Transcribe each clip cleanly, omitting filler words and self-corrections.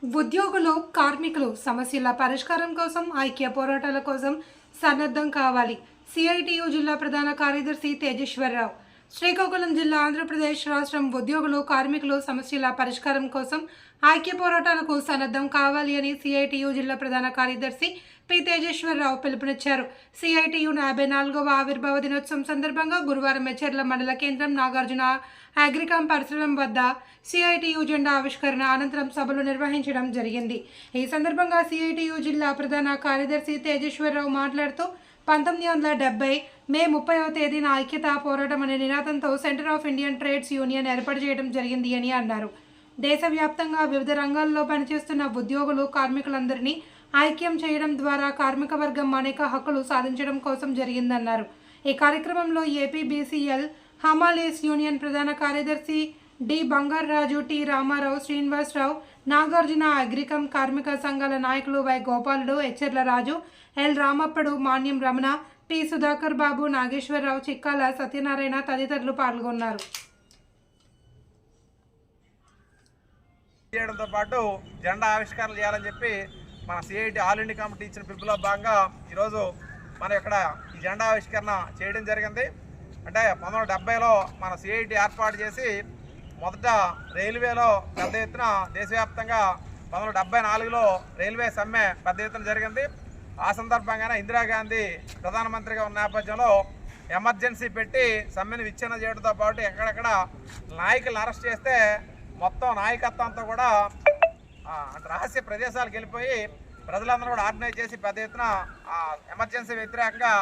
ఉద్యోగులు కార్మికులు సమస్యల పరిష్కారం కోసం ఐక్య పోరాటాల కోసం సన్నద్ధం కావాలి. సిఐటియు జిల్లా ప్రధాన కార్యదర్శి తేజేశ్వరరావు. శ్రీకాకుళం జిల్లా ఆంధ్రప్రదేశ్ రాష్ట్రం ఉద్యోగులు కార్మికులు సమస్యల పరిష్కారం కోసం ఐక్య పోరాటాలకు సన్నద్ధం కావాలి అని సిఐటియు జిల్లా ప్రధాన కార్యదర్శి పి తేజేశ్వరరావు పిలుపునిచ్చారు. సిఐటియు 54వ ఆవిర్భావ దినోత్సవం సందర్భంగా గురువారం మెచెర్ల మండల కేంద్రం నాగార్జున అగ్రికామ్ పరిసరం వద్ద సిఐటియు జెండా ఆవిష్కరణ అనంతరం సభలు నిర్వహించడం జరిగింది. ఈ సందర్భంగా సిఐటియు జిల్లా ప్రధాన కార్యదర్శి తేజేశ్వరరావు మాట్లాడుతూ 1970 మే 30వ తేదీన ఐక్యతా పోరాటం అనే నినాదంతో centre of Indian trades union ఏర్పాటు చేయడం జరిగింది అని అన్నారు. దేశవ్యాప్తంగా వివిధ రంగాల్లో పనిచేస్తున్న ఉద్యోగులు కార్మికులందరినీ ఐక్యం చేయడం ద్వారా కార్మిక వర్గం అనేక హక్కులు సాధించడం కోసం జరిగిందన్నారు. ఈ కార్యక్రమంలో ఏపీబీసీఎల్ హమాలీస్ యూనియన్ ప్రధాన కార్యదర్శి డి బంగారాజు, టి రామారావు, శ్రీనివాసరావు, నాగార్జున అగ్రికమ్ కార్మిక సంఘాల నాయకులు Y Gopaludu, Etcherla Raju, L Ramappadu, Manyam Ramana, T Sudhakar Babu, Nageswararao, Chikkala Satyanarayana తదితరులు పాల్గొన్నారు. చేయడంతో పాటు జెండా ఆవిష్కరణ చేయాలని చెప్పి మన సిఐటి ఆల్ ఇండియా కమిటీ ఇచ్చిన పిలుపులో భాగంగా ఈరోజు మనం ఇక్కడ ఈ జెండా ఆవిష్కరణ చేయడం జరిగింది. అంటే 1970లో మన సిఐటి ఏర్పాటు చేసి మొదట రైల్వేలో పెద్ద ఎత్తున దేశవ్యాప్తంగా 1974లో రైల్వే సమ్మె పెద్ద ఎత్తున జరిగింది. ఆ సందర్భంగానే ఇందిరాగాంధీ ప్రధానమంత్రిగా ఉన్న నేపథ్యంలో ఎమర్జెన్సీ పెట్టి సమ్మెను విచ్ఛిన్న చేయడంతో పాటు ఎక్కడెక్కడ నాయకులను అరెస్ట్ చేస్తే మొత్తం నాయకత్వంతో కూడా రహస్య ప్రదేశాలకు వెళ్ళిపోయి ప్రజలందరూ కూడా ఆర్గనైజ్ చేసి పెద్ద ఎత్తున ఎమర్జెన్సీ వ్యతిరేకంగా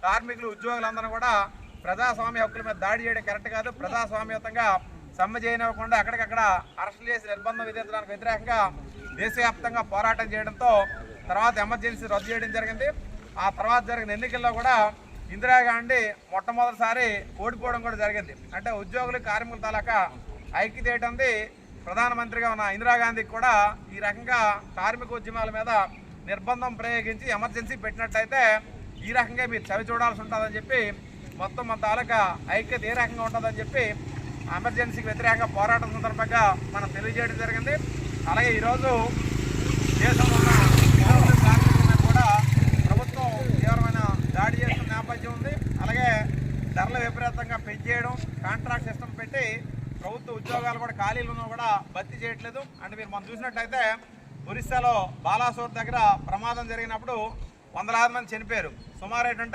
కార్మికులు ఉద్యోగులందరూ కూడా ప్రజాస్వామ్య హక్కుల మీద దాడి చేయడం కరెక్ట్ కాదు, ప్రజాస్వామ్యయుతంగా సమ్మె చేయనివ్వకుండా అక్కడికక్కడ అరెస్టులు చేసి నిర్బంధం విధించడానికి వ్యతిరేకంగా దేశవ్యాప్తంగా పోరాటం చేయడంతో తర్వాత ఎమర్జెన్సీ రద్దు చేయడం జరిగింది. ఆ తర్వాత జరిగిన ఎన్నికల్లో కూడా ఇందిరాగాంధీ మొట్టమొదటిసారి ఓడిపోవడం కూడా జరిగింది. అంటే ఉద్యోగులు కార్మికుల తాలూకా ఐక్యత ఏంటంది ప్రధానమంత్రిగా ఉన్న ఇందిరాగాంధీకి కూడా ఈ రకంగా కార్మిక ఉద్యమాల మీద నిర్బంధం ప్రయోగించి ఎమర్జెన్సీ పెట్టినట్లయితే ఈ రకంగా మీరు చవి చూడాల్సి ఉంటుందని చెప్పి మొత్తం మన తాలూకా ఐక్యత ఏ రకంగా ఉంటుందని చెప్పి ఎమర్జెన్సీకి వ్యతిరేకంగా పోరాటం సందర్భంగా మనం తెలియజేయడం జరిగింది. అలాగే ఈరోజు దేశంలో ఉన్న కార్మికుల మీద కూడా ప్రభుత్వం తీవ్రమైన దాడి చేస్తున్న నేపథ్యం ఉంది. అలాగే ధరలు విపరీతంగా పెంచేయడం, కాంట్రాక్ట్ సిస్టమ్ పెట్టి ప్రభుత్వ ఉద్యోగాలు కూడా ఖాళీలు ఉన్నా కూడా భర్తీ చేయట్లేదు. అంటే మీరు మనం చూసినట్టయితే ఒరిస్సాలో బాలాసోర్ దగ్గర ప్రమాదం జరిగినప్పుడు 100,000 మంది చనిపోయారు. సుమారు ఏంటంటే